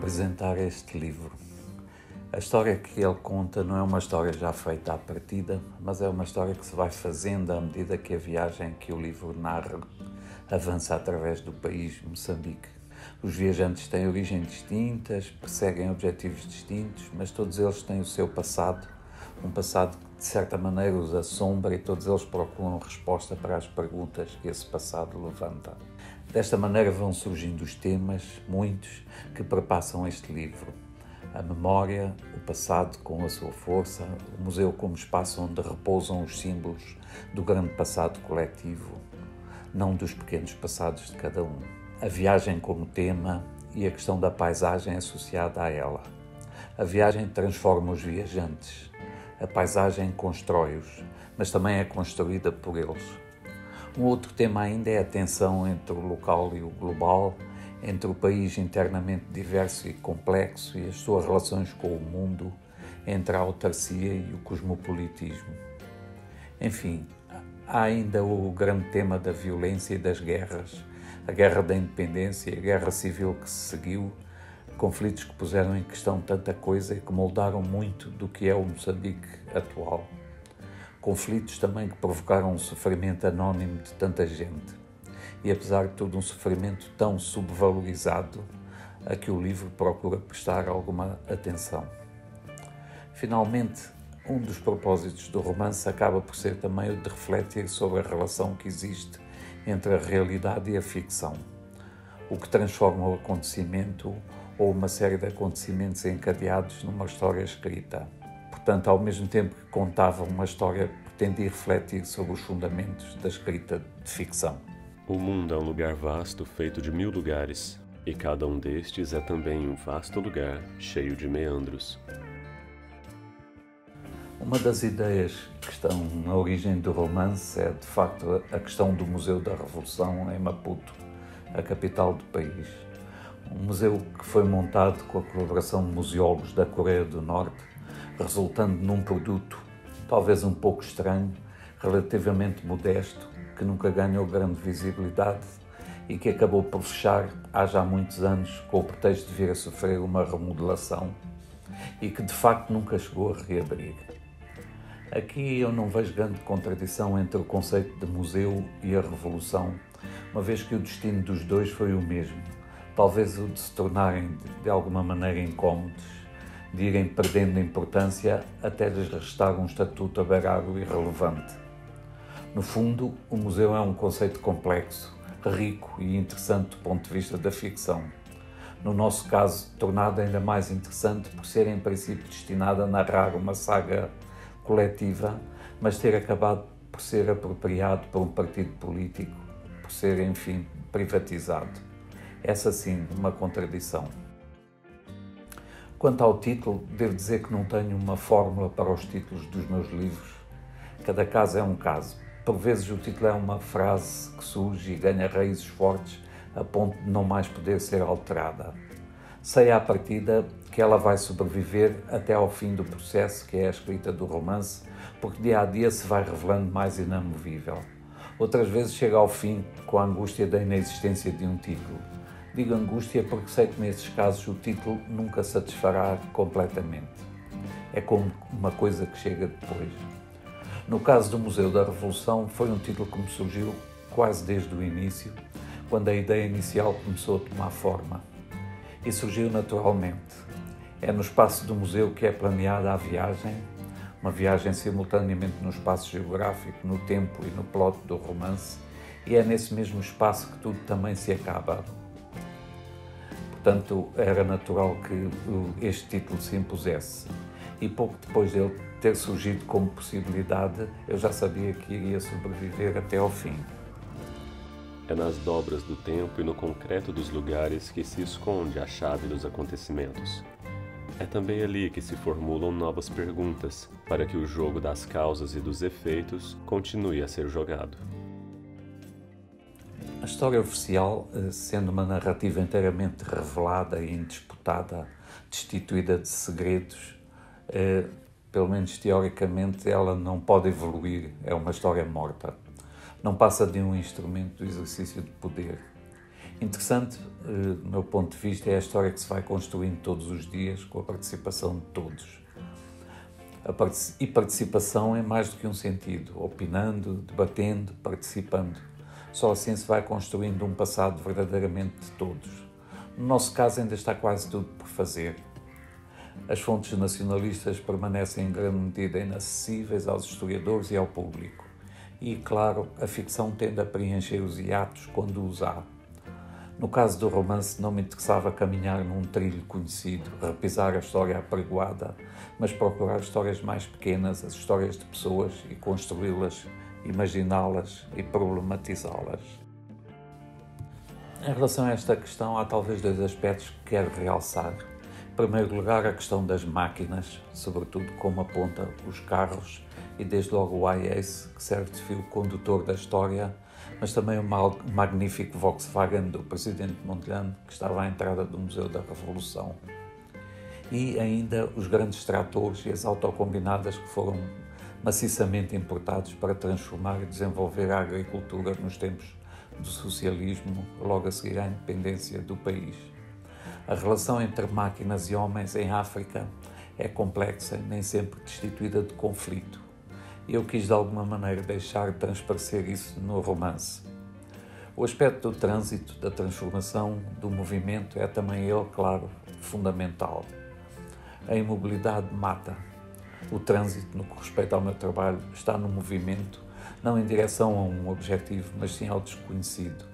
apresentar este livro. A história que ele conta não é uma história já feita à partida, mas é uma história que se vai fazendo à medida que a viagem que o livro narra avança através do país Moçambique. Os viajantes têm origens distintas, perseguem objetivos distintos, mas todos eles têm o seu passado, um passado que de certa maneira os assombra e todos eles procuram resposta para as perguntas que esse passado levanta. Desta maneira vão surgindo os temas, muitos, que perpassam este livro. A memória, o passado com a sua força, o museu como espaço onde repousam os símbolos do grande passado coletivo, não dos pequenos passados de cada um. A viagem como tema e a questão da paisagem associada a ela. A viagem transforma os viajantes. A paisagem constrói-os, mas também é construída por eles. Um outro tema ainda é a tensão entre o local e o global, entre o país internamente diverso e complexo e as suas relações com o mundo, entre a autarcia e o cosmopolitismo. Enfim, há ainda o grande tema da violência e das guerras, a guerra da independência e a guerra civil que se seguiu, conflitos que puseram em questão tanta coisa e que moldaram muito do que é o Moçambique atual. Conflitos também que provocaram um sofrimento anónimo de tanta gente. E apesar de tudo, um sofrimento tão subvalorizado a que o livro procura prestar alguma atenção. Finalmente, um dos propósitos do romance acaba por ser também o de refletir sobre a relação que existe entre a realidade e a ficção, o que transforma o acontecimento ou uma série de acontecimentos encadeados numa história escrita. Portanto, ao mesmo tempo que contava uma história, pretendia refletir sobre os fundamentos da escrita de ficção. O mundo é um lugar vasto feito de 1000 lugares, e cada um destes é também um vasto lugar cheio de meandros. Uma das ideias que estão na origem do romance é, de facto, a questão do Museu da Revolução em Maputo, a capital do país. Um museu que foi montado com a colaboração de museólogos da Coreia do Norte, resultando num produto talvez um pouco estranho, relativamente modesto, que nunca ganhou grande visibilidade e que acabou por fechar há já muitos anos com o pretexto de vir a sofrer uma remodelação e que de facto nunca chegou a reabrir. Aqui eu não vejo grande contradição entre o conceito de museu e a revolução, uma vez que o destino dos dois foi o mesmo, talvez o de se tornarem de alguma maneira incómodos, de irem perdendo importância até lhes restar um estatuto aberrado e irrelevante. No fundo, o museu é um conceito complexo, rico e interessante do ponto de vista da ficção. No nosso caso, tornado ainda mais interessante por ser em princípio destinado a narrar uma saga coletiva, mas ter acabado por ser apropriado por um partido político, por ser, enfim, privatizado. Essa sim, uma contradição. Quanto ao título, devo dizer que não tenho uma fórmula para os títulos dos meus livros. Cada caso é um caso. Por vezes o título é uma frase que surge e ganha raízes fortes a ponto de não mais poder ser alterada. Sei à partida que ela vai sobreviver até ao fim do processo que é a escrita do romance, porque dia a dia se vai revelando mais inamovível. Outras vezes chega ao fim com a angústia da inexistência de um título. Digo angústia porque sei que nesses casos o título nunca satisfará completamente. É como uma coisa que chega depois. No caso do Museu da Revolução, foi um título que me surgiu quase desde o início, quando a ideia inicial começou a tomar forma. E surgiu naturalmente. É no espaço do museu que é planeada a viagem, uma viagem simultaneamente no espaço geográfico, no tempo e no plot do romance, e é nesse mesmo espaço que tudo também se acaba. Portanto, era natural que este título se impusesse. E pouco depois dele ter surgido como possibilidade, eu já sabia que iria sobreviver até ao fim. É nas dobras do tempo e no concreto dos lugares que se esconde a chave dos acontecimentos. É também ali que se formulam novas perguntas, para que o jogo das causas e dos efeitos continue a ser jogado. A história oficial, sendo uma narrativa inteiramente revelada e indisputada, destituída de segredos, pelo menos teoricamente, ela não pode evoluir, é uma história morta. Não passa de um instrumento do exercício de poder. Interessante, do meu ponto de vista, é a história que se vai construindo todos os dias com a participação de todos. E participação é mais do que um sentido, opinando, debatendo, participando. Só assim se vai construindo um passado verdadeiramente de todos. No nosso caso ainda está quase tudo por fazer. As fontes nacionalistas permanecem em grande medida inacessíveis aos historiadores e ao público. E, claro, a ficção tende a preencher os hiatos quando os há. No caso do romance, não me interessava caminhar num trilho conhecido, repisar a história apregoada, mas procurar histórias mais pequenas, as histórias de pessoas e construí-las, imaginá-las e problematizá-las. Em relação a esta questão, há talvez dois aspectos que quero realçar. Em primeiro lugar, a questão das máquinas, sobretudo como aponta os carros, e desde logo o I-Ace, que serve de fio condutor da história, mas também o magnífico Volkswagen do presidente Mondlane, que estava à entrada do Museu da Revolução. E ainda os grandes tratores e as autocombinadas que foram maciçamente importados para transformar e desenvolver a agricultura nos tempos do socialismo, logo a seguir à independência do país. A relação entre máquinas e homens em África é complexa e nem sempre destituída de conflito. E eu quis de alguma maneira deixar transparecer isso no romance. O aspecto do trânsito, da transformação, do movimento é também ele, claro, fundamental. A imobilidade mata. O trânsito, no que respeita ao meu trabalho, está no movimento, não em direção a um objetivo, mas sim ao desconhecido.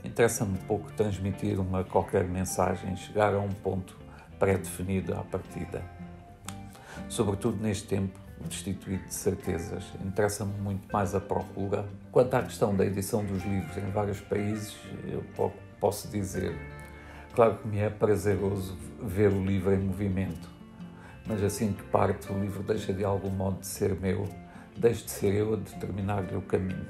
Interessa-me pouco transmitir qualquer mensagem, chegar a um ponto pré-definido à partida. Sobretudo neste tempo, destituído de certezas, interessa-me muito mais a procura. Quanto à questão da edição dos livros em vários países, eu posso dizer, claro que me é prazeroso ver o livro em movimento, mas assim que parte o livro deixa de algum modo de ser meu, deixo de ser eu a determinar-lhe o caminho.